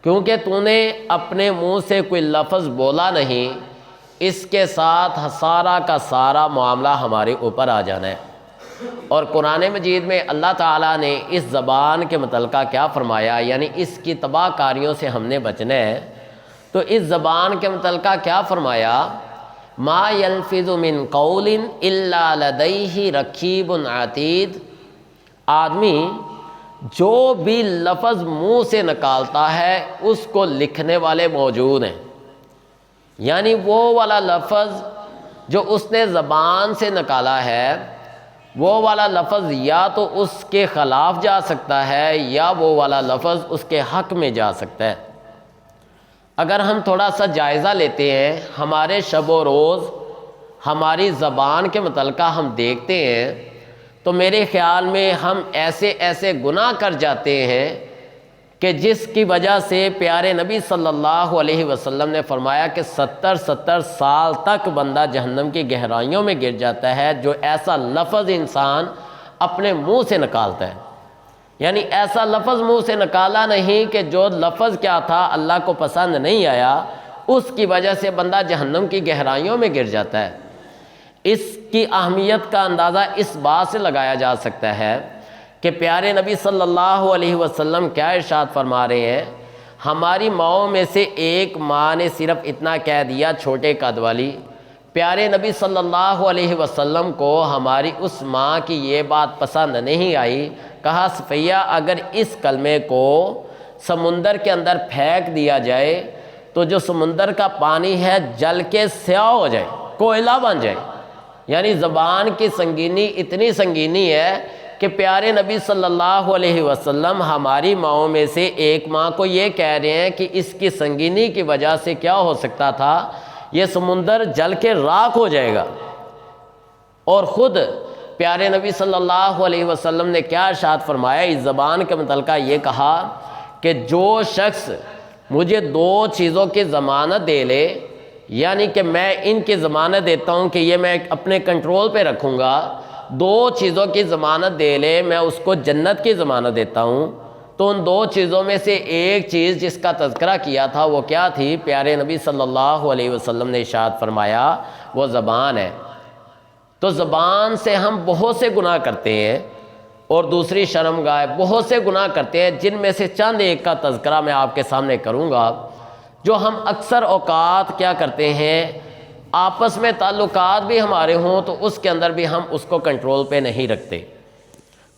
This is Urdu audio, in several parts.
کیونکہ تو نے اپنے منہ سے کوئی لفظ بولا نہیں، اس کے ساتھ سارا کا سارا معاملہ ہمارے اوپر آ جانا ہے۔ اور قرآن مجید میں اللہ تعالیٰ نے اس زبان کے متعلقہ کیا فرمایا، یعنی اس کی تباہ کاریوں سے ہم نے بچنا ہے، تو اس زبان کے متعلقہ کیا فرمایا، ما یلفظ من قول الا لدیہ رقیب عتید، آدمی جو بھی لفظ منہ سے نکالتا ہے اس کو لکھنے والے موجود ہیں۔ یعنی وہ والا لفظ جو اس نے زبان سے نکالا ہے، وہ والا لفظ یا تو اس کے خلاف جا سکتا ہے یا وہ والا لفظ اس کے حق میں جا سکتا ہے۔ اگر ہم تھوڑا سا جائزہ لیتے ہیں ہمارے شب و روز ہماری زبان کے متعلقہ ہم دیکھتے ہیں، تو میرے خیال میں ہم ایسے گناہ کر جاتے ہیں کہ جس کی وجہ سے پیارے نبی صلی اللہ علیہ وسلم نے فرمایا کہ 70 سال تک بندہ جہنم کی گہرائیوں میں گر جاتا ہے جو ایسا لفظ انسان اپنے منہ سے نکالتا ہے۔ یعنی ایسا لفظ منہ سے نکالا نہیں کہ جو لفظ کیا تھا اللہ کو پسند نہیں آیا، اس کی وجہ سے بندہ جہنم کی گہرائیوں میں گر جاتا ہے۔ اس کی اہمیت کا اندازہ اس بات سے لگایا جا سکتا ہے کہ پیارے نبی صلی اللہ علیہ وسلم کیا ارشاد فرما رہے ہیں، ہماری ماؤں میں سے ایک ماں نے صرف اتنا کہہ دیا چھوٹے قد والی، پیارے نبی صلی اللہ علیہ وسلم کو ہماری اس ماں کی یہ بات پسند نہیں آئی، کہا صفیہ اگر اس کلمے کو سمندر کے اندر پھینک دیا جائے تو جو سمندر کا پانی ہے جل کے سیاہ ہو جائے، کوئلہ بن جائے۔ یعنی زبان کی سنگینی اتنی سنگینی ہے کہ پیارے نبی صلی اللہ علیہ وسلم ہماری ماؤں میں سے ایک ماں کو یہ کہہ رہے ہیں کہ اس کی سنگینی کی وجہ سے کیا ہو سکتا تھا، یہ سمندر جل کے راکھ ہو جائے گا۔ اور خود پیارے نبی صلی اللہ علیہ وسلم نے کیا ارشاد فرمایا، اس زبان کے متعلقہ یہ کہا کہ جو شخص مجھے 2 چیزوں کی ضمانت دے لے، یعنی کہ میں ان کی ضمانت دیتا ہوں کہ یہ میں اپنے کنٹرول پہ رکھوں گا، 2 چیزوں کی ضمانت دے لے میں اس کو جنت کی ضمانت دیتا ہوں، تو ان 2 چیزوں میں سے ایک چیز جس کا تذکرہ کیا تھا وہ کیا تھی، پیارے نبی صلی اللہ علیہ وسلم نے ارشاد فرمایا وہ زبان ہے۔ تو زبان سے ہم بہت سے گناہ کرتے ہیں، اور دوسری شرمگاہ بہت سے گناہ کرتے ہیں، جن میں سے چند ایک کا تذکرہ میں آپ کے سامنے کروں گا، جو ہم اکثر اوقات کیا کرتے ہیں، آپس میں تعلقات بھی ہمارے ہوں تو اس کے اندر بھی ہم اس کو کنٹرول پہ نہیں رکھتے۔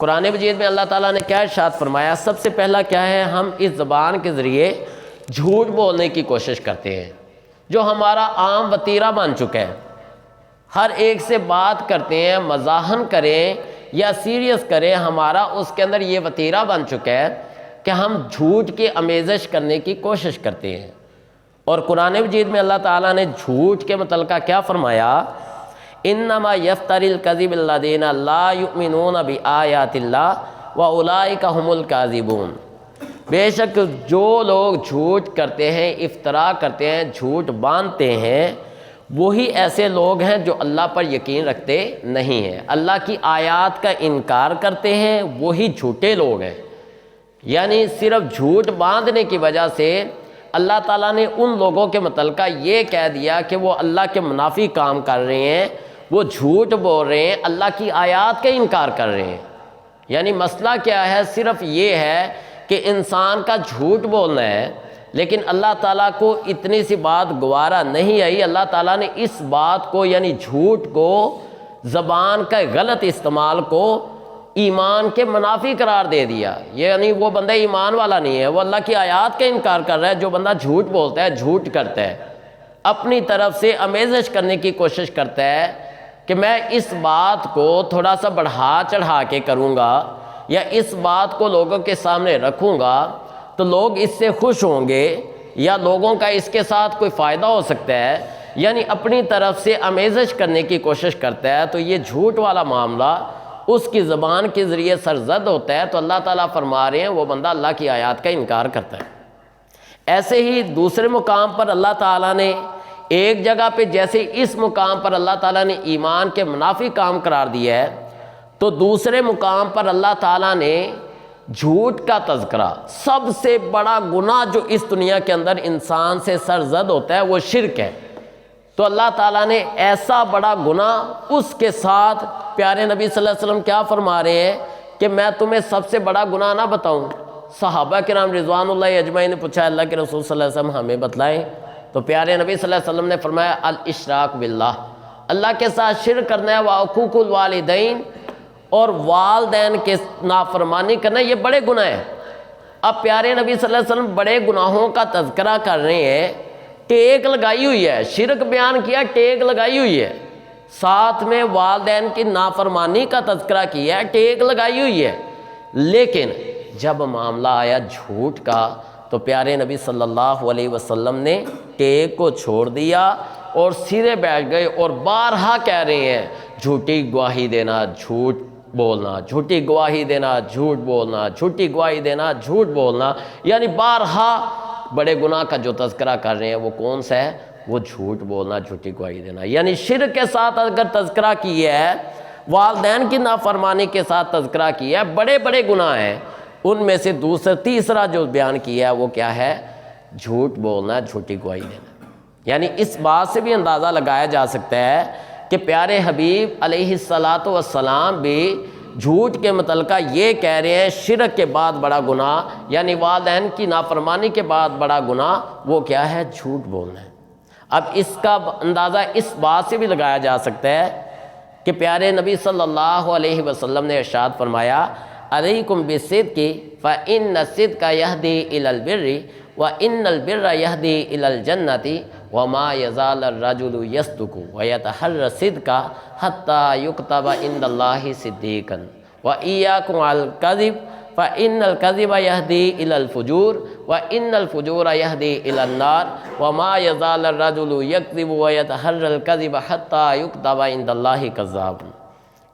قرآن مجید میں اللہ تعالیٰ نے کیا ارشاد فرمایا، سب سے پہلا کیا ہے، ہم اس زبان کے ذریعے جھوٹ بولنے کی کوشش کرتے ہیں، جو ہمارا عام وتیرہ بن چکا ہے۔ ہر ایک سے بات کرتے ہیں، مزاحن کریں یا سیریس کریں، ہمارا اس کے اندر یہ وتیرہ بن چکا ہے کہ ہم جھوٹ کی آمیزش کرنے کی کوشش کرتے ہیں۔ اور قرآن مجید میں اللہ تعالیٰ نے جھوٹ کے متعلقہ کیا فرمایا، انما یفتری الکذب الذین لا یؤمنون بآیات اللہ واولئک هم الکاذبون، بے شک جو لوگ جھوٹ کرتے ہیں، افترا کرتے ہیں، جھوٹ باندھتے ہیں، وہی ایسے لوگ ہیں جو اللہ پر یقین رکھتے نہیں ہیں، اللہ کی آیات کا انکار کرتے ہیں، وہی جھوٹے لوگ ہیں۔ یعنی صرف جھوٹ باندھنے کی وجہ سے اللہ تعالیٰ نے ان لوگوں کے متعلقہ یہ کہہ دیا کہ وہ اللہ کے منافی کام کر رہے ہیں، وہ جھوٹ بول رہے ہیں، اللہ کی آیات کا انکار کر رہے ہیں۔ یعنی مسئلہ کیا ہے، صرف یہ ہے کہ انسان کا جھوٹ بولنا ہے، لیکن اللہ تعالیٰ کو اتنی سی بات گوارا نہیں آئی، اللہ تعالیٰ نے اس بات کو یعنی جھوٹ کو، زبان کا غلط استعمال کو ایمان کے منافی قرار دے دیا۔ یعنی وہ بندہ ایمان والا نہیں ہے، وہ اللہ کی آیات کا انکار کر رہا ہے۔ جو بندہ جھوٹ بولتا ہے، جھوٹ کرتا ہے، اپنی طرف سے آمیزش کرنے کی کوشش کرتا ہے کہ میں اس بات کو تھوڑا سا بڑھا چڑھا کے کروں گا یا اس بات کو لوگوں کے سامنے رکھوں گا تو لوگ اس سے خوش ہوں گے یا لوگوں کا اس کے ساتھ کوئی فائدہ ہو سکتا ہے، یعنی اپنی طرف سے آمیزش کرنے کی کوشش کرتا ہے، تو یہ جھوٹ والا معاملہ اس کی زبان کے ذریعے سرزد ہوتا ہے۔ تو اللہ تعالیٰ فرما رہے ہیں وہ بندہ اللہ کی آیات کا انکار کرتا ہے۔ ایسے ہی دوسرے مقام پر اللہ تعالیٰ نے ایک جگہ پہ جیسے اس مقام پر اللہ تعالیٰ نے ایمان کے منافی کام قرار دیا ہے، تو دوسرے مقام پر اللہ تعالیٰ نے جھوٹ کا تذکرہ، سب سے بڑا گناہ جو اس دنیا کے اندر انسان سے سرزد ہوتا ہے وہ شرک ہے۔ تو اللہ تعالیٰ نے ایسا بڑا گناہ، اس کے ساتھ پیارے نبی صلی اللہ علیہ وسلم کیا فرما رہے ہیں کہ میں تمہیں سب سے بڑا گناہ نہ بتاؤں؟ صحابہ کرام رضوان اللہ اجمعین نے پوچھا اللہ کے رسول صلی اللہ علیہ وسلم ہمیں بتلائیں، تو پیارے نبی صلی اللہ علیہ وسلم نے فرمایا الاشراک باللہ، اللہ کے ساتھ شرک کرنا ہے، وعقوق الوالدین، اور والدین کے نافرمانی کرنا، یہ بڑے گناہ ہیں۔ اب پیارے نبی صلی اللہ علیہ وسلم بڑے گناہوں کا تذکرہ کر رہے ہیں، ٹیک لگائی ہوئی ہے، شرک بیان کیا، ٹیک لگائی ہوئی ہے، ساتھ میں والدین کی نافرمانی کا تذکرہ کیا، ٹیک لگائی ہوئی ہے، لیکن جب معاملہ آیا جھوٹ کا تو پیارے نبی صلی اللہ علیہ وسلم نے ٹیک کو چھوڑ دیا اور سیدھے بیٹھ گئے اور بارہا کہہ رہے ہیں جھوٹی گواہی دینا، جھوٹ بولنا، جھوٹی گواہی دینا، جھوٹ بولنا، جھوٹی گواہی دینا، جھوٹ بولنا، یعنی بارہا بڑے گناہ کا جو تذکرہ کر رہے ہیں وہ کون سا ہے؟ وہ جھوٹ بولنا، جھوٹی گواہی دینا۔ یعنی شرک کے ساتھ اگر تذکرہ کیا ہے، والدین کی نافرمانی کے ساتھ تذکرہ کیا ہے، بڑے بڑے گناہ ہیں، ان میں سے تیسرا جو بیان کیا ہے وہ کیا ہے؟ جھوٹ بولنا، جھوٹی گواہی دینا۔ یعنی اس بات سے بھی اندازہ لگایا جا سکتا ہے کہ پیارے حبیب علیہ الصلاۃ والسلام بھی جھوٹ کے متعلقہ یہ کہہ رہے ہیں شرک کے بعد بڑا گناہ، یعنی والدین کی نافرمانی کے بعد بڑا گناہ وہ کیا ہے؟ جھوٹ بولنا ہے۔ اب اس کا اندازہ اس بات سے بھی لگایا جا سکتا ہے کہ پیارے نبی صلی اللہ علیہ وسلم نے ارشاد فرمایا علیکم بالصدق فإن الصدق يهدي إلى البر وإن البر يهدي إلى الجنة وما يزال الرجل يصدق ويتحرى الصدق حتى يكتب عند الله صديقا وإياكم الكذب فإن الكذب يهدي إلى الفجور وإن الفجور يهدي إلى النار وما يزال الرجل يكذب ويتحرى الكذب حتى يكتب عند الله كذاب۔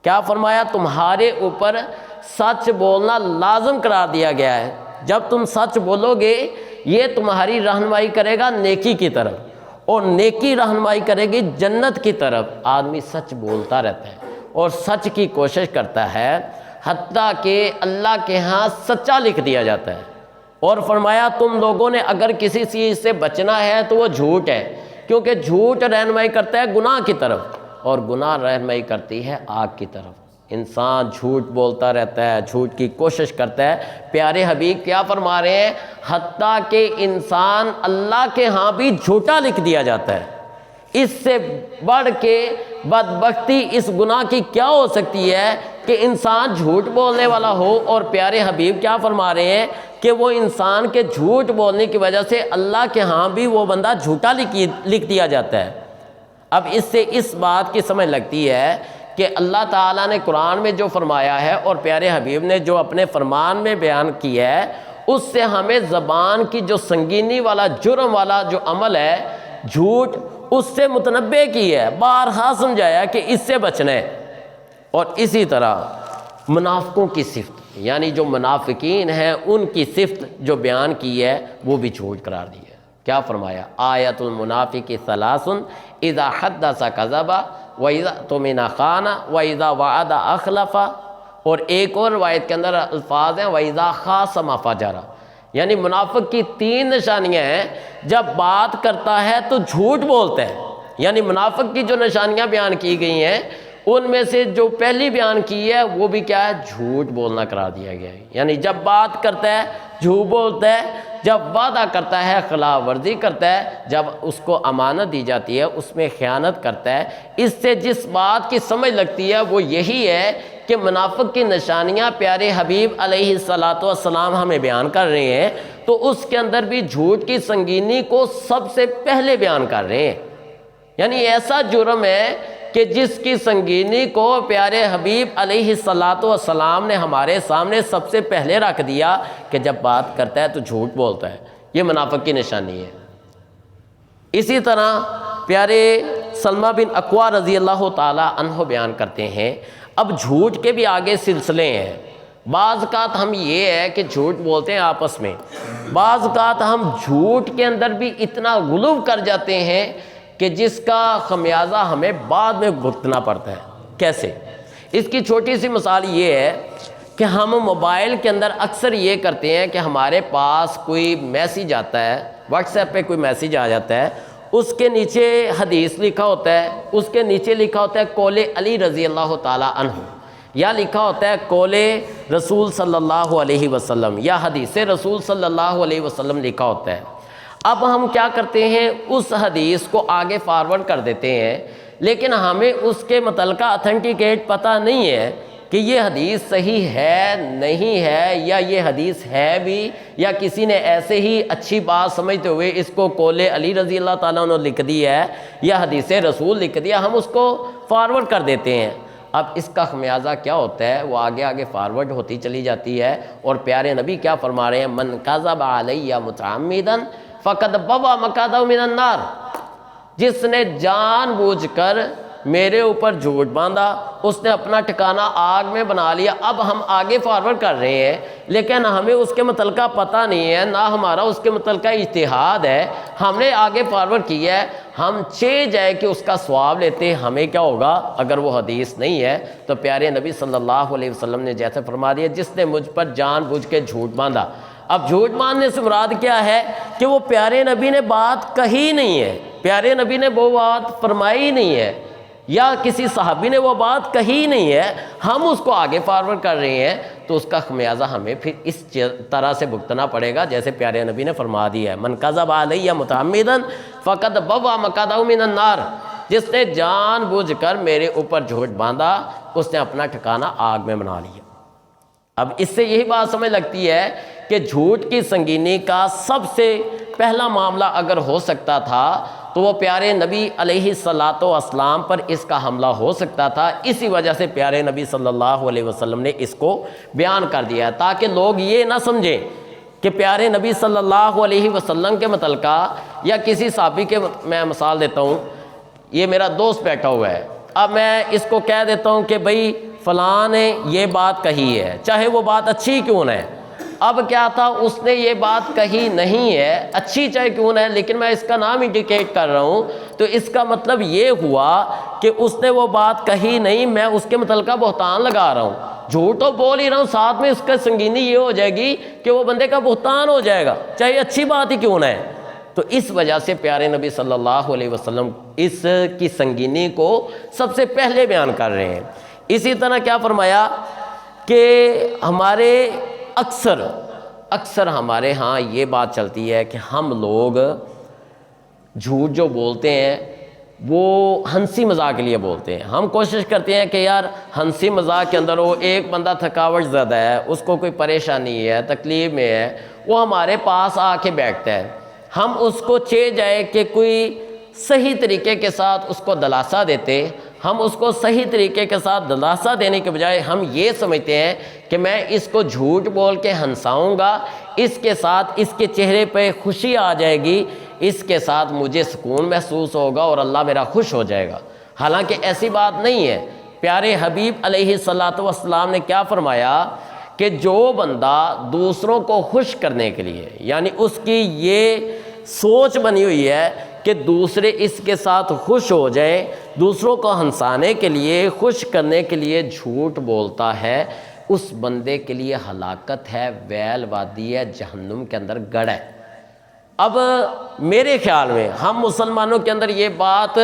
کیا فرمایا؟ تمہارے اوپر سچ بولنا لازم قرار دیا گیا ہے، جب تم سچ بولو گے یہ تمہاری رہنمائی کرے گا نیکی کی طرف، اور نیکی رہنمائی کرے گی جنت کی طرف۔ آدمی سچ بولتا رہتا ہے اور سچ کی کوشش کرتا ہے حتیٰ کہ اللہ کے ہاں سچا لکھ دیا جاتا ہے۔ اور فرمایا تم لوگوں نے اگر کسی چیز سے بچنا ہے تو وہ جھوٹ ہے، کیونکہ جھوٹ رہنمائی کرتا ہے گناہ کی طرف اور گناہ رہنمائی کرتی ہے آگ کی طرف۔ انسان جھوٹ بولتا رہتا ہے، جھوٹ کی کوشش کرتا ہے۔ پیارے حبیب کیا فرما رہے ہیں؟ حتیٰ کہ انسان اللہ کے ہاں بھی جھوٹا لکھ دیا جاتا ہے۔ اس سے بڑھ کے بدبختی اس گناہ کی کیا ہو سکتی ہے کہ انسان جھوٹ بولنے والا ہو، اور پیارے حبیب کیا فرما رہے ہیں کہ وہ انسان کے جھوٹ بولنے کی وجہ سے اللہ کے ہاں بھی وہ بندہ جھوٹا لکھ دیا جاتا ہے۔ اب اس سے اس بات کی سمجھ لگتی ہے کہ اللہ تعالیٰ نے قرآن میں جو فرمایا ہے اور پیارے حبیب نے جو اپنے فرمان میں بیان کیا ہے، اس سے ہمیں زبان کی جو سنگینی والا جرم والا جو عمل ہے جھوٹ، اس سے متنبہ کی ہے، بارہا سمجھایا کہ اس سے بچنا ہے۔ اور اسی طرح منافقوں کی صفت، یعنی جو منافقین ہیں ان کی صفت جو بیان کی ہے وہ بھی جھوٹ قرار دی ہے۔ کیا فرمایا؟ آیت المنافق ثلاث اذا حدث کذب وَإِذَا اؤْتُمِنَ خَانَ وَإِذَا وَعَدَ أَخْلَفَ، اور ایک اور روایت کے اندر الفاظ ہیں وَإِذَا خَاصَمَ فَجَرَ۔ یعنی منافق کی تین نشانیاں ہیں، جب بات کرتا ہے تو جھوٹ بولتا ہے۔ یعنی منافق کی جو نشانیاں بیان کی گئی ہیں ان میں سے جو پہلی بیان کی ہے وہ بھی کیا ہے؟ جھوٹ بولنا قرار دیا گیا ہے۔ یعنی جب بات کرتا ہے جھوٹ بولتا ہے، جب وعدہ کرتا ہے خلاف ورزی کرتا ہے، جب اس کو امانت دی جاتی ہے اس میں خیانت کرتا ہے۔ اس سے جس بات کی سمجھ لگتی ہے وہ یہی ہے کہ منافق کی نشانیاں پیارے حبیب علیہ الصلاۃ والسلام ہمیں بیان کر رہے ہیں، تو اس کے اندر بھی جھوٹ کی سنگینی کو سب سے پہلے بیان کر رہے ہیں۔ یعنی ایسا جرم ہے کہ جس کی سنگینی کو پیارے حبیب علیہ الصلاۃ والسلام نے ہمارے سامنے سب سے پہلے رکھ دیا کہ جب بات کرتا ہے تو جھوٹ بولتا ہے، یہ منافق کی نشانی ہے۔ اسی طرح پیارے سلمہ بن اکوع رضی اللہ تعالی عنہ بیان کرتے ہیں، اب جھوٹ کے بھی آگے سلسلے ہیں۔ بعض اوقات ہم یہ ہے کہ جھوٹ بولتے ہیں آپس میں، بعض اوقات ہم جھوٹ کے اندر بھی اتنا غلو کر جاتے ہیں کہ جس کا خمیازہ ہمیں بعد میں بھگتنا پڑتا ہے۔ کیسے؟ اس کی چھوٹی سی مثال یہ ہے کہ ہم موبائل کے اندر اکثر یہ کرتے ہیں کہ ہمارے پاس کوئی میسیج آتا ہے، واٹس ایپ پہ کوئی میسیج آ جاتا ہے، اس کے نیچے حدیث لکھا ہوتا ہے، اس کے نیچے لکھا ہوتا ہے قول علی رضی اللہ تعالی عنہ، یا لکھا ہوتا ہے قول رسول صلی اللہ علیہ وسلم، یا حدیث رسول صلی اللہ علیہ وسلم لکھا ہوتا ہے۔ اب ہم کیا کرتے ہیں، اس حدیث کو آگے فارورڈ کر دیتے ہیں، لیکن ہمیں اس کے متعلقہ اتھینٹیکیٹ پتہ نہیں ہے کہ یہ حدیث صحیح ہے نہیں ہے، یا یہ حدیث ہے بھی، یا کسی نے ایسے ہی اچھی بات سمجھتے ہوئے اس کو قول علی رضی اللہ تعالیٰ عنہ لکھ دی ہے یا حدیث رسول لکھ دیا، ہم اس کو فارورڈ کر دیتے ہیں۔ اب اس کا خمیازہ کیا ہوتا ہے، وہ آگے آگے فارورڈ ہوتی چلی جاتی ہے، اور پیارے نبی کیا فرما رہے ہیں، من کذب علی متعمدا فقد بوا مقعدہ من النار، جس نے جان بوجھ کر میرے اوپر جھوٹ باندھا اس نے اپنا ٹھکانہ آگ میں بنا لیا۔ اب ہم آگے فارورڈ کر رہے ہیں، لیکن ہمیں اس کے متعلقہ پتہ نہیں ہے، نہ ہمارا اس کے متعلقہ اجتہاد ہے، ہم نے آگے فارورڈ کیا ہے، ہم جائے کہ اس کا ثواب لیتے، ہمیں کیا ہوگا اگر وہ حدیث نہیں ہے؟ تو پیارے نبی صلی اللہ علیہ وسلم نے جیسے فرما دیا، جس نے مجھ پر جان بوجھ کے جھوٹ باندھا۔ اب جھوٹ باندھنے سے مراد کیا ہے کہ وہ پیارے نبی نے بات کہی نہیں ہے، پیارے نبی نے وہ بات فرمائی نہیں ہے، یا کسی صحابی نے وہ بات کہی نہیں ہے، ہم اس کو آگے فارورڈ کر رہے ہیں، تو اس کا خمیازہ ہمیں پھر اس طرح سے بھگتنا پڑے گا جیسے پیارے نبی نے فرما دیا ہے، من کذب علی متعمدا فقد بوا مقعدہ من النار، جس نے جان بوجھ کر میرے اوپر جھوٹ باندھا اس نے اپنا ٹھکانہ آگ میں بنا لیا۔ اب اس سے یہی بات سمجھ لگتی ہے کہ جھوٹ کی سنگینی کا سب سے پہلا معاملہ اگر ہو سکتا تھا تو وہ پیارے نبی علیہ الصلاۃ والسلام پر اس کا حملہ ہو سکتا تھا، اسی وجہ سے پیارے نبی صلی اللہ علیہ وسلم نے اس کو بیان کر دیا ہے، تاکہ لوگ یہ نہ سمجھیں کہ پیارے نبی صلی اللہ علیہ وسلم کے متعلقہ یا کسی صحابی کے، میں مثال دیتا ہوں، یہ میرا دوست بیٹھا ہوا ہے، اب میں اس کو کہہ دیتا ہوں کہ بھئی فلاں نے یہ بات کہی ہے، چاہے وہ بات اچھی کیوں نہ ہے۔ اب کیا تھا، اس نے یہ بات کہی نہیں ہے، اچھی چاہے کیوں نہ ہے، لیکن میں اس کا نام انڈیکیٹ کر رہا ہوں، تو اس کا مطلب یہ ہوا کہ اس نے وہ بات کہی نہیں، میں اس کے متعلقہ بہتان لگا رہا ہوں، جھوٹ تو بول ہی رہا ہوں، ساتھ میں اس کا سنگینی یہ ہو جائے گی کہ وہ بندے کا بہتان ہو جائے گا، چاہے اچھی بات ہی کیوں نہ ہے۔ تو اس وجہ سے پیارے نبی صلی اللہ علیہ وسلم اس کی سنگینی کو سب سے پہلے بیان کر رہے ہیں۔ اسی طرح کیا فرمایا کہ ہمارے اکثر ہمارے ہاں یہ بات چلتی ہے کہ ہم لوگ جھوٹ جو بولتے ہیں وہ ہنسی مذاق کے لیے بولتے ہیں، ہم کوشش کرتے ہیں کہ یار ہنسی مذاق کے اندر وہ ایک بندہ تھکاوٹ زدہ ہے، اس کو کوئی پریشانی ہے، تکلیف میں ہے، وہ ہمارے پاس آ کے بیٹھتا ہے، ہم اس کو جائے کہ کوئی صحیح طریقے کے ساتھ اس کو دلاسا دیتے، ہم اس کو صحیح طریقے کے ساتھ دلاسا دینے کے بجائے ہم یہ سمجھتے ہیں کہ میں اس کو جھوٹ بول کے ہنساؤں گا، اس کے ساتھ اس کے چہرے پہ خوشی آ جائے گی، اس کے ساتھ مجھے سکون محسوس ہوگا اور اللہ میرا خوش ہو جائے گا۔ حالانکہ ایسی بات نہیں ہے۔ پیارے حبیب علیہ الصلاۃ والسلام نے کیا فرمایا کہ جو بندہ دوسروں کو خوش کرنے کے لیے، یعنی اس کی یہ سوچ بنی ہوئی ہے کہ دوسرے اس کے ساتھ خوش ہو جائیں، دوسروں کو ہنسانے کے لیے، خوش کرنے کے لیے جھوٹ بولتا ہے، اس بندے کے لیے ہلاکت ہے، ویل وادی ہے، جہنم کے اندر گڑھ ہے۔ اب میرے خیال میں ہم مسلمانوں کے اندر یہ بات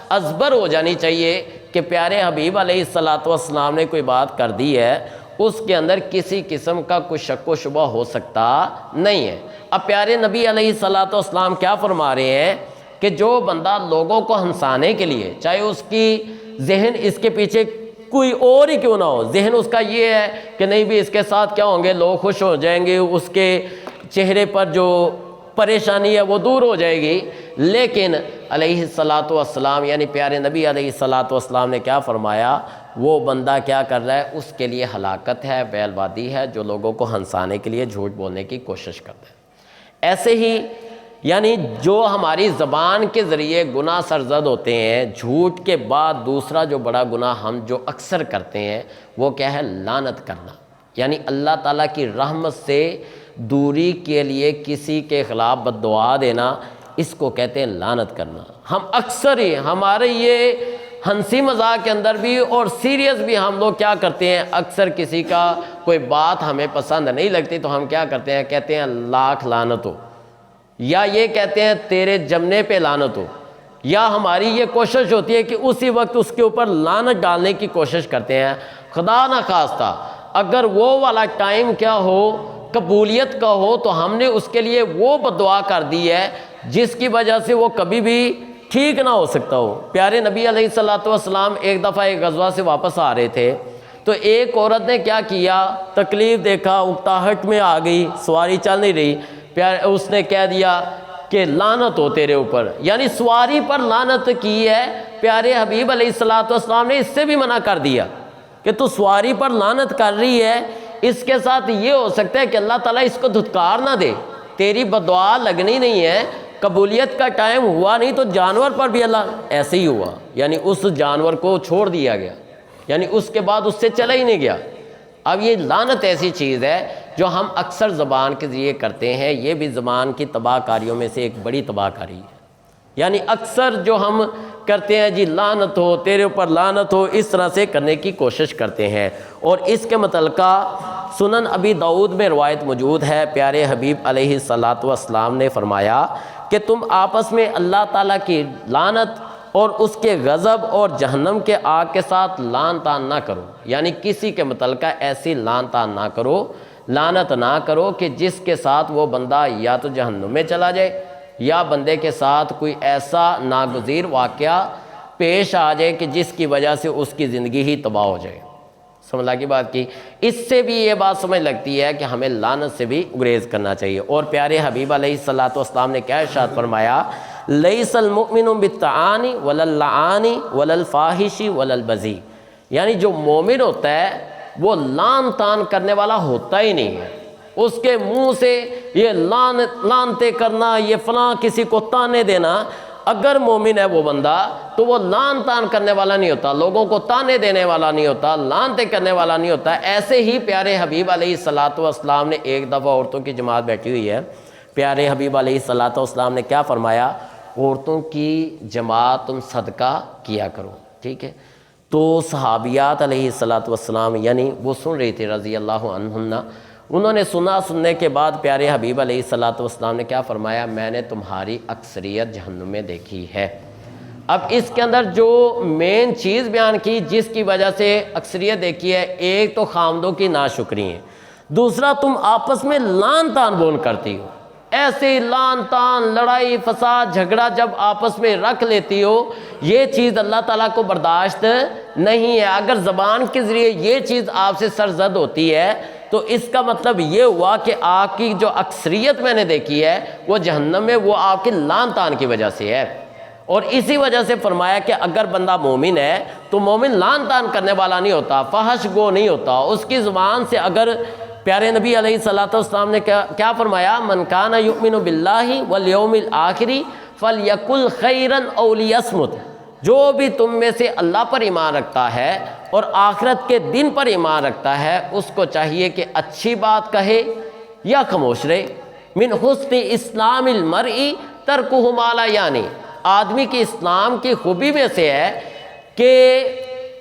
ازبر ہو جانی چاہیے کہ پیارے حبیب علیہ الصلاۃ والسلام نے کوئی بات کر دی ہے، اس کے اندر کسی قسم کا کوئی شک و شبہ ہو سکتا نہیں ہے۔ اب پیارے نبی علیہ الصلاۃ والسلام کیا فرما رہے ہیں کہ جو بندہ لوگوں کو ہنسانے کے لیے، چاہے اس کی ذہن اس کے پیچھے کوئی اور ہی کیوں نہ ہو، ذہن اس کا یہ ہے کہ نہیں بھی اس کے ساتھ کیا ہوں گے، لوگ خوش ہو جائیں گے، اس کے چہرے پر جو پریشانی ہے وہ دور ہو جائے گی، لیکن علیہ الصلاۃ والسلام یعنی پیارے نبی علیہ الصلاۃ والسلام نے کیا فرمایا، وہ بندہ کیا کر رہا ہے، اس کے لیے ہلاکت ہے، ویل وادی ہے، جو لوگوں کو ہنسانے کے لیے جھوٹ بولنے کی کوشش کرتا ہے۔ ایسے ہی یعنی جو ہماری زبان کے ذریعے گناہ سرزد ہوتے ہیں، جھوٹ کے بعد دوسرا جو بڑا گناہ ہم جو اکثر کرتے ہیں وہ کیا ہے، لعنت کرنا، یعنی اللہ تعالیٰ کی رحمت سے دوری کے لیے کسی کے خلاف بد دعا دینا، اس کو کہتے ہیں لعنت کرنا۔ ہم اکثر ہی ہمارے یہ ہنسی مذاق کے اندر بھی اور سیریس بھی ہم لوگ کیا کرتے ہیں، اکثر کسی کا کوئی بات ہمیں پسند نہیں لگتی تو ہم کیا کرتے ہیں؟ کہتے ہیں لاکھ لعنت ہو، یا یہ کہتے ہیں تیرے جمنے پہ لعنت ہو، یا ہماری یہ کوشش ہوتی ہے کہ اسی وقت اس کے اوپر لعنت ڈالنے کی کوشش کرتے ہیں۔ خدا نہ خواستہ اگر وہ والا ٹائم کیا ہو، قبولیت کا ہو، تو ہم نے اس کے لیے وہ بددعا کر دی ہے جس کی وجہ سے وہ کبھی بھی ٹھیک نہ ہو سکتا ہو۔ پیارے نبی علیہ الصلوۃ والسلام ایک دفعہ ایک غزوہ سے واپس آ رہے تھے، تو ایک عورت نے کیا کیا، تکلیف دیکھا، اکتاہٹ میں آ گئی، سواری چل نہیں رہی، اس نے کہہ دیا کہ لعنت ہو تیرے اوپر، یعنی سواری پر لعنت کی ہے۔ پیارے حبیب علیہ الصلوۃ والسلام نے اس سے بھی منع کر دیا کہ تو سواری پر لعنت کر رہی ہے، اس کے ساتھ یہ ہو سکتا ہے کہ اللہ تعالیٰ اس کو دھتکار نہ دے، تیری بددعا لگنی نہیں ہے، قبولیت کا ٹائم ہوا نہیں تو جانور پر بھی اللہ ایسے ہی ہوا، یعنی اس جانور کو چھوڑ دیا گیا، یعنی اس کے بعد اس سے چلا ہی نہیں گیا۔ اب یہ لعنت ایسی چیز ہے جو ہم اکثر زبان کے ذریعے کرتے ہیں، یہ بھی زبان کی تباہ کاریوں میں سے ایک بڑی تباہ کاری ہے۔ یعنی اکثر جو ہم کرتے ہیں جی لعنت ہو تیرے اوپر، لعنت ہو، اس طرح سے کرنے کی کوشش کرتے ہیں۔ اور اس کے متعلقہ سنن ابی داؤد میں روایت موجود ہے، پیارے حبیب علیہ الصلوۃ والسلام نے فرمایا کہ تم آپس میں اللہ تعالیٰ کی لعنت اور اس کے غضب اور جہنم کے آگ کے ساتھ لعن طعن نہ کرو، یعنی کسی کے متعلقہ ایسی لعن طعن نہ کرو، لعنت نہ کرو کہ جس کے ساتھ وہ بندہ یا تو جہنم میں چلا جائے یا بندے کے ساتھ کوئی ایسا ناگزیر واقعہ پیش آ جائے کہ جس کی وجہ سے اس کی زندگی ہی تباہ ہو جائے۔ سمجھا کی بات کی؟ اس سے بھی یہ بات سمجھ لگتی ہے کہ ہمیں لعنت سے بھی گریز کرنا چاہیے۔ اور پیارے حبیب علیہ الصلوۃ والسلام نے کیا ارشاد فرمایا؟ لیس المؤمن بالطعان ولا اللعان ولا الفاحش ولا البذیء، یعنی جو مومن ہوتا ہے وہ لعن طعن کرنے والا ہوتا ہی نہیں ہے، اس کے منہ سے یہ لعنتیں کرنا، یہ فلاں کسی کو تانے دینا، اگر مومن ہے وہ بندہ تو وہ لعن طعن کرنے والا نہیں ہوتا، لوگوں کو تانے دینے والا نہیں ہوتا، لعنتیں کرنے والا نہیں ہوتا۔ ایسے ہی پیارے حبیب علیہ الصلوۃ والسلام نے ایک دفعہ عورتوں کی جماعت بیٹھی ہوئی ہے، پیارے حبیب علیہ الصلوۃ والسلام نے کیا فرمایا؟ عورتوں کی جماعت تم صدقہ کیا کرو، ٹھیک ہے؟ تو صحابیات علیہ الصلوۃ والسلام یعنی وہ سن رہی تھی رضی اللہ عنہن، انہوں نے سننے کے بعد پیارے حبیب علیہ الصلوۃ والسلام نے کیا فرمایا؟ میں نے تمہاری اکثریت جہنم میں دیکھی ہے۔ اب اس کے اندر جو مین چیز بیان کی جس کی وجہ سے اکثریت دیکھی ہے، ایک تو خامدوں کی ناشکری ہے، دوسرا تم آپس میں لعن طعن بون کرتی ہو، ایسے لعن طعن، لڑائی فساد، جھگڑا جب آپس میں رکھ لیتی ہو، یہ چیز اللہ تعالیٰ کو برداشت نہیں ہے۔ اگر زبان کے ذریعے یہ چیز آپ سے سرزد ہوتی ہے تو اس کا مطلب یہ ہوا کہ آپ کی جو اکثریت میں نے دیکھی ہے وہ جہنم میں، وہ آپ کے لعن طعن کی وجہ سے ہے۔ اور اسی وجہ سے فرمایا کہ اگر بندہ مومن ہے تو مومن لعن طعن کرنے والا نہیں ہوتا، فحش گو نہیں ہوتا، اس کی زبان سے اگر پیارے نبی علیہ الصلوۃ والسلام نے کیا فرمایا؟ من کان یؤمن باللہ والیوم الآخر فلیقل خیرا او لیصمت، جو بھی تم میں سے اللہ پر ایمان رکھتا ہے اور آخرت کے دن پر ایمان رکھتا ہے، اس کو چاہیے کہ اچھی بات کہے یا خاموش رہے۔ من حسن اسلام المرء ترکہ ما لا یعنی، آدمی کی اسلام کی خوبی میں سے ہے کہ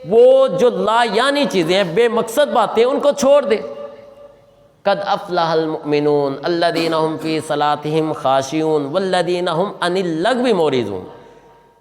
وہ جو لا یعنی چیزیں ہیں، بے مقصد باتیں، ان کو چھوڑ دے۔ قد افلح المؤمنون الذین هم فی صلاتهم خاشعون والذین هم عن اللغو معرضون،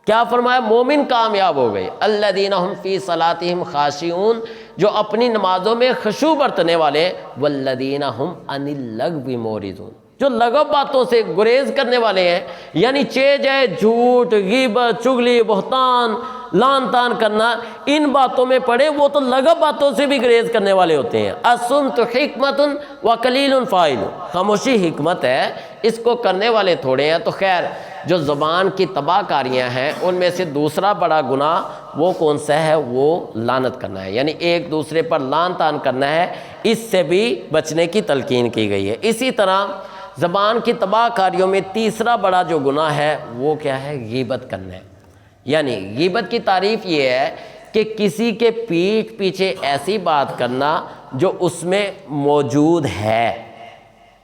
کیا فرمایا؟ مومن کامیاب ہو گئے، الذین هم فی صلاتهم خاشعون، جو اپنی نمازوں میں خشوع برتنے والے، والذین هم عن اللغو معرضون، جو لغو باتوں سے گریز کرنے والے ہیں، یعنی چیز ہے، جھوٹ، غیبت، چغلی، بہتان، لعن طعن کرنا، ان باتوں میں پڑے، وہ تو لغو باتوں سے بھی گریز کرنے والے ہوتے ہیں۔ الصمت حکمت وقلیل فاعل، خاموشی حکمت ہے، اس کو کرنے والے تھوڑے ہیں۔ تو خیر، جو زبان کی تباہ کاریاں ہیں ان میں سے دوسرا بڑا گناہ وہ کون سا ہے؟ وہ لعنت کرنا ہے، یعنی ایک دوسرے پر لعن طعن کرنا ہے، اس سے بھی بچنے کی تلقین کی گئی ہے۔ اسی طرح زبان کی تباہ کاریوں میں تیسرا بڑا جو گناہ ہے وہ کیا ہے؟ غیبت کرنا ہے۔ یعنی غیبت کی تعریف یہ ہے کہ کسی کے پیٹھ پیچھے ایسی بات کرنا جو اس میں موجود ہے،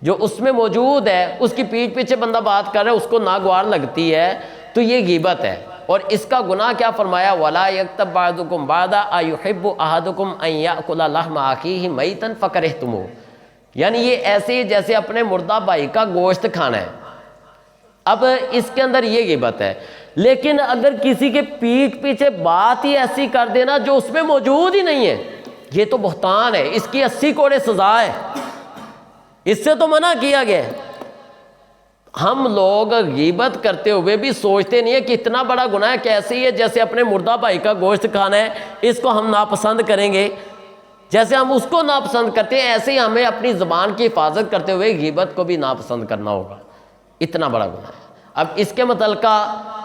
جو اس میں موجود ہے، اس کی پیٹھ پیچھے بندہ بات کر رہا ہے، اس کو ناگوار لگتی ہے، تو یہ غیبت ہے۔ اور اس کا گناہ کیا فرمایا، وَلَا يَكْتَبْ بَعْضُكُمْ بَعْضًا أَيُحِبُّ أَحَدُكُمْ أَن يَأْكُلَ لَحْمَ أَخِيهِ مَيْتًا فَكَرِهْتُمُوهُ، یعنی یہ ایسے ہی جیسے اپنے مردہ بھائی کا گوشت کھانا ہے۔ اب اس کے اندر یہ غیبت ہے، لیکن اگر کسی کے پیٹھ پیچھے بات ہی ایسی کر دینا جو اس میں موجود ہی نہیں ہے، یہ تو بہتان ہے، اس کی 80 کوڑے سزا ہے، اس سے تو منع کیا گیا ہے۔ ہم لوگ غیبت کرتے ہوئے بھی سوچتے نہیں ہے کہ اتنا بڑا گناہ ہے، کیسے ہی ہے جیسے اپنے مردہ بھائی کا گوشت کھانا ہے، اس کو ہم ناپسند کریں گے، جیسے ہم اس کو ناپسند کرتے ہیں ایسے ہی ہمیں اپنی زبان کی حفاظت کرتے ہوئے غیبت کو بھی ناپسند کرنا ہوگا، اتنا بڑا گناہ ہے۔ اب اس کے متعلقہ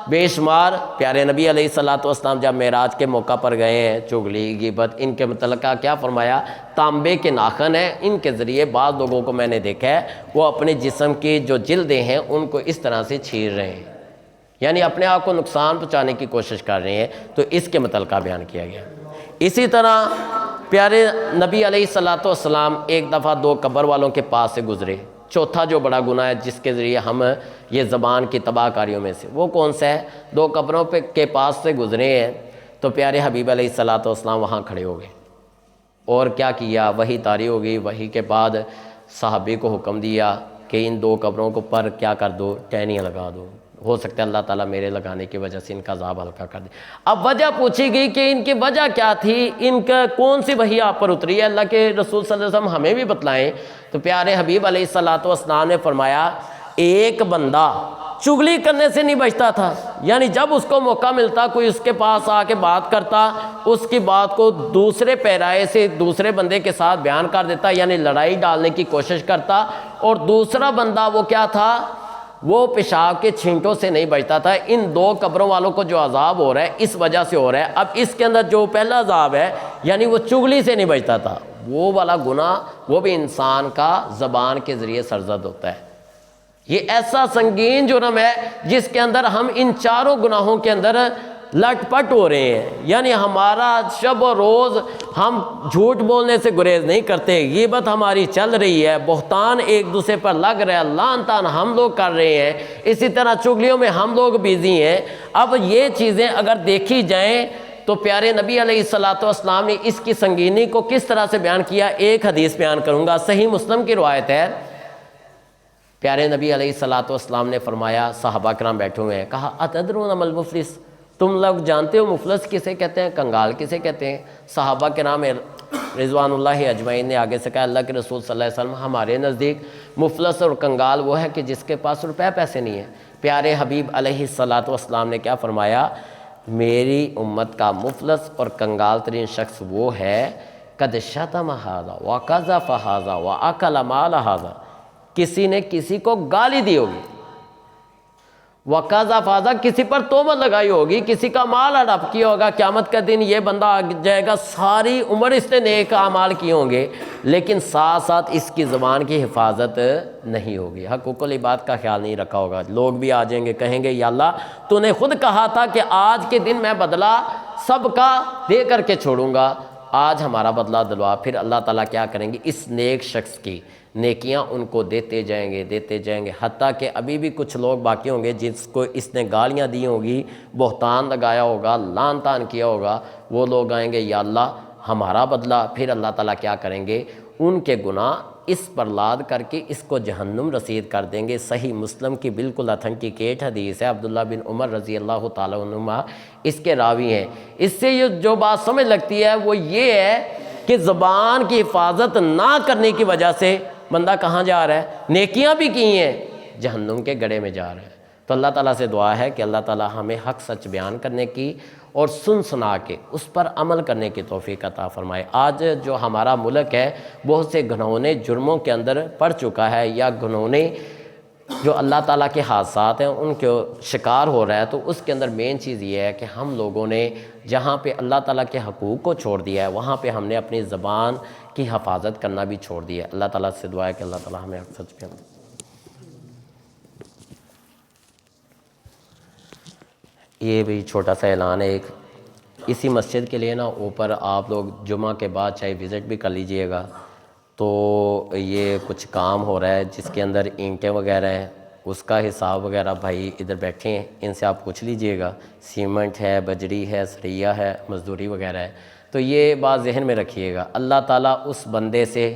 بے شمار پیارے نبی علیہ الصلوۃ والسلام جب معراج کے موقع پر گئے ہیں، چغلی غیبت ان کے متعلقہ کیا فرمایا، تانبے کے ناخن ہیں، ان کے ذریعے بعض لوگوں کو میں نے دیکھا ہے وہ اپنے جسم کی جو جلدیں ہیں ان کو اس طرح سے چھیر رہے ہیں، یعنی اپنے آپ کو نقصان پہنچانے کی کوشش کر رہے ہیں، تو اس کے متعلقہ بیان کیا گیا۔ اسی طرح پیارے نبی علیہ الصلوۃ والسلام ایک دفعہ 2 قبر والوں کے پاس سے گزرے۔ چوتھا جو بڑا گناہ ہے جس کے ذریعے ہم یہ زبان کی تباہ کاریوں میں سے، وہ کون سا ہے، 2 قبروں کے پاس سے گزرے ہیں تو پیارے حبیب علیہ الصلوۃ والسلام وہاں کھڑے ہو گئے، اور کیا کیا، وحی طاری ہو گئی، وحی کے بعد صحابی کو حکم دیا کہ ان 2 قبروں کو پر کیا کر دو، ٹہنیاں لگا دو، ہو سکتا ہے اللہ تعالیٰ میرے لگانے کی وجہ سے ان کا عذاب ہلکا کر دے۔ اب وجہ پوچھی گئی کہ ان کی وجہ کیا تھی، ان کا کون سی وحی آپ پر اتری ہے، اللہ کے رسول صلی اللہ علیہ وسلم ہمیں بھی بتلائیں۔ تو پیارے حبیب علیہ الصلوۃ والسلام نے فرمایا، ایک بندہ چغلی کرنے سے نہیں بچتا تھا، یعنی جب اس کو موقع ملتا کوئی اس کے پاس آ کے بات کرتا، اس کی بات کو دوسرے پیرائے سے دوسرے بندے کے ساتھ بیان کر دیتا، یعنی لڑائی ڈالنے کی کوشش کرتا، اور دوسرا بندہ وہ کیا تھا، وہ پیشاب کے چھینٹوں سے نہیں بچتا تھا۔ ان 2 قبروں والوں کو جو عذاب ہو رہا ہے اس وجہ سے ہو رہا ہے۔ اب اس کے اندر جو پہلا عذاب ہے یعنی وہ چغلی سے نہیں بچتا تھا، وہ والا گناہ وہ بھی انسان کا زبان کے ذریعے سرزد ہوتا ہے۔ یہ ایسا سنگین جرم ہے جس کے اندر ہم ان 4 گناہوں کے اندر لٹ پٹ ہو رہے ہیں، یعنی ہمارا شب و روز ہم جھوٹ بولنے سے گریز نہیں کرتے، غیبت ہماری چل رہی ہے، بہتان ایک دوسرے پر لگ رہا ہے، لعن طعن ہم لوگ کر رہے ہیں، اسی طرح چغلیوں میں ہم لوگ بیزی ہیں۔ اب یہ چیزیں اگر دیکھی جائیں تو پیارے نبی علیہ الصلوۃ والسلام نے اس کی سنگینی کو کس طرح سے بیان کیا، ایک حدیث بیان کروں گا، صحیح مسلم کی روایت ہے۔ پیارے نبی علیہ الصلوۃ والسلام نے فرمایا، صحابہ کرام بیٹھے ہوئے ہیں، کہا اتدرون ما المفلس، تم لوگ جانتے ہو مفلس کسے کہتے ہیں، کنگال کسے کہتے ہیں؟ صحابہ کرام رضوان اللہ اجمعین نے آگے سے کہا، اللہ کے رسول صلی اللہ علیہ وسلم ہمارے نزدیک مفلس اور کنگال وہ ہے کہ جس کے پاس روپے پیسے نہیں ہیں۔ پیارے حبیب علیہ الصلوۃ والسلام نے کیا فرمایا، میری امت کا مفلس اور کنگال ترین شخص وہ ہے قد شتم ھذا وقذف ھذا واکل مال ھذا، کسی نے کسی کو گالی دی ہوگی، وقذف ھذا کسی پر تہمت لگائی ہوگی، کسی کا مال ہڑپ کیا ہوگا، قیامت کا دن یہ بندہ آ جائے گا ساری عمر اس نے نیک اعمال کیے ہوں گے لیکن ساتھ ساتھ اس کی زبان کی حفاظت نہیں ہوگی، حقوق العباد کا خیال نہیں رکھا ہوگا۔ لوگ بھی آ جائیں گے کہیں گے یا اللہ تو نے خود کہا تھا کہ آج کے دن میں بدلہ سب کا دے کر کے چھوڑوں گا، آج ہمارا بدلہ دلوا۔ پھر اللہ تعالیٰ کیا کریں گے، اس نیک شخص کی نیکیاں ان کو دیتے جائیں گے حتیٰ کہ ابھی بھی کچھ لوگ باقی ہوں گے جس کو اس نے گالیاں دی ہوں گی، بہتان لگایا ہوگا، لعن طعن کیا ہوگا، وہ لوگ آئیں گے یا اللہ ہمارا بدلہ۔ پھر اللہ تعالیٰ کیا کریں گے، ان کے گناہ اس پر لاد کر کے اس کو جہنم رسید کر دیں گے۔ صحیح مسلم کی بالکل اتھنٹیکیٹ حدیث ہے، عبداللہ بن عمر رضی اللہ تعالیٰ عنہما اس کے راوی ہیں۔ اس سے یہ جو بات سمجھ لگتی ہے وہ یہ ہے کہ زبان کی حفاظت نہ کرنے کی وجہ سے بندہ کہاں جا رہا ہے، نیکیاں بھی کی ہیں جہنم کے گڑھے میں جا رہا ہے۔ تو اللہ تعالیٰ سے دعا ہے کہ اللہ تعالیٰ ہمیں حق سچ بیان کرنے کی اور سنا کے اس پر عمل کرنے کی توفیق عطا فرمائے۔ آج جو ہمارا ملک ہے بہت سے گھنونے جرموں کے اندر پڑ چکا ہے، یا گھنونے جو اللہ تعالیٰ کے حادثات ہیں ان کے شکار ہو رہا ہے، تو اس کے اندر مین چیز یہ ہے کہ ہم لوگوں نے جہاں پہ اللہ تعالیٰ کے حقوق کو چھوڑ دیا ہے وہاں پہ ہم نے اپنی زبان کی حفاظت کرنا بھی چھوڑ دیا ہے۔ اللہ تعالیٰ سے دعا ہے کہ اللہ تعالیٰ ہمیں حق سچ بیان۔ یہ بھی چھوٹا سا اعلان ہے ایک، اسی مسجد کے لیے نا اوپر آپ لوگ جمعہ کے بعد چاہے وزٹ بھی کر لیجئے گا، تو یہ کچھ کام ہو رہا ہے جس کے اندر اینٹیں وغیرہ ہیں اس کا حساب وغیرہ بھائی ادھر بیٹھے ہیں، ان سے آپ پوچھ لیجئے گا، سیمنٹ ہے، بجری ہے، سریہ ہے، مزدوری وغیرہ ہے۔ تو یہ بات ذہن میں رکھیے گا، اللہ تعالیٰ اس بندے سے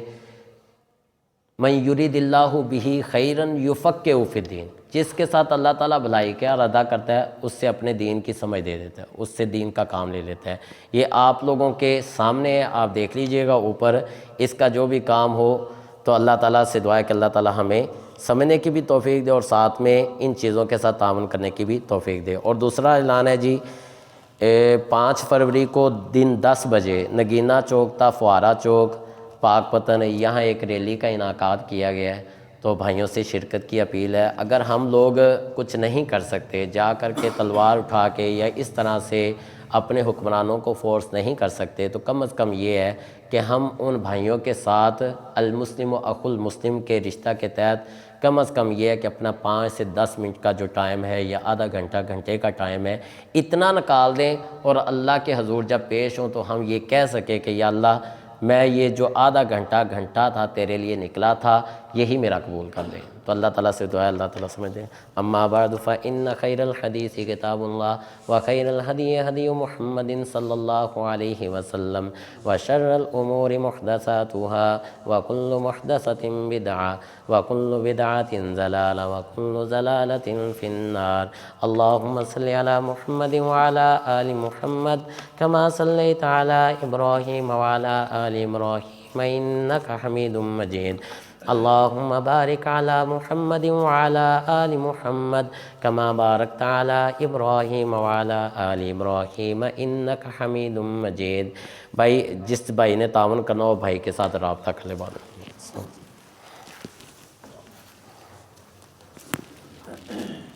من یرید اللہ بہ خیرا یفقہہ فی الدین، جس کے ساتھ اللہ تعالیٰ بھلائی کا ارادہ کرتا ہے اس سے اپنے دین کی سمجھ دے دیتا ہے، اس سے دین کا کام لے لیتا ہے۔ یہ آپ لوگوں کے سامنے ہے، آپ دیکھ لیجئے گا اوپر، اس کا جو بھی کام ہو تو اللہ تعالیٰ سے دعا ہے کہ اللہ تعالیٰ ہمیں سمجھنے کی بھی توفیق دے اور ساتھ میں ان چیزوں کے ساتھ تعاون کرنے کی بھی توفیق دے۔ اور دوسرا اعلان ہے جی، 5 فروری کو دن 10 بجے نگینہ چوک تا فوارہ چوک پاک پتن یہاں ایک ریلی کا انعقاد کیا گیا ہے، تو بھائیوں سے شرکت کی اپیل ہے۔ اگر ہم لوگ کچھ نہیں کر سکتے، جا کر کے تلوار اٹھا کے یا اس طرح سے اپنے حکمرانوں کو فورس نہیں کر سکتے، تو کم از کم یہ ہے کہ ہم ان بھائیوں کے ساتھ المسلم و اخو المسلم کے رشتہ کے تحت کم از کم یہ ہے کہ اپنا 5 سے 10 منٹ کا جو ٹائم ہے یا آدھا گھنٹہ گھنٹے کا ٹائم ہے اتنا نکال دیں، اور اللہ کے حضور جب پیش ہوں تو ہم یہ کہہ سکیں کہ یا اللہ میں یہ جو آدھا گھنٹہ تھا تیرے لیے نکلا تھا، یہی میرا قبول کر لے۔ تو اللہ تعالیٰ سے دعا ہے اللہ تعالیٰ سمجھ دیں۔ اما بعد فإن خیر الحدیث کتاب اللہ وخیر الہدی ہدی محمد صلی اللہ علیہ وسلم وشر الامور محدثاتها وکل محدثۃ بدعہ وکل بدعۃ ضلالہ وکل ضلالۃ فی النار۔ اللہم صل علی محمد وعلی آل محمد کما صلیت علی ابراہیم وعلی آل ابراہیم انک حمید مجید۔ اللہم بارک علی محمد وعلی آل محمد کما بارکت علی ابراہیم وعلی آل ابراہیم انک حمید مجید۔ بھائی جس بھائی نے تعاون کرنا ہو بھائی کے ساتھ رابطہ کر لے۔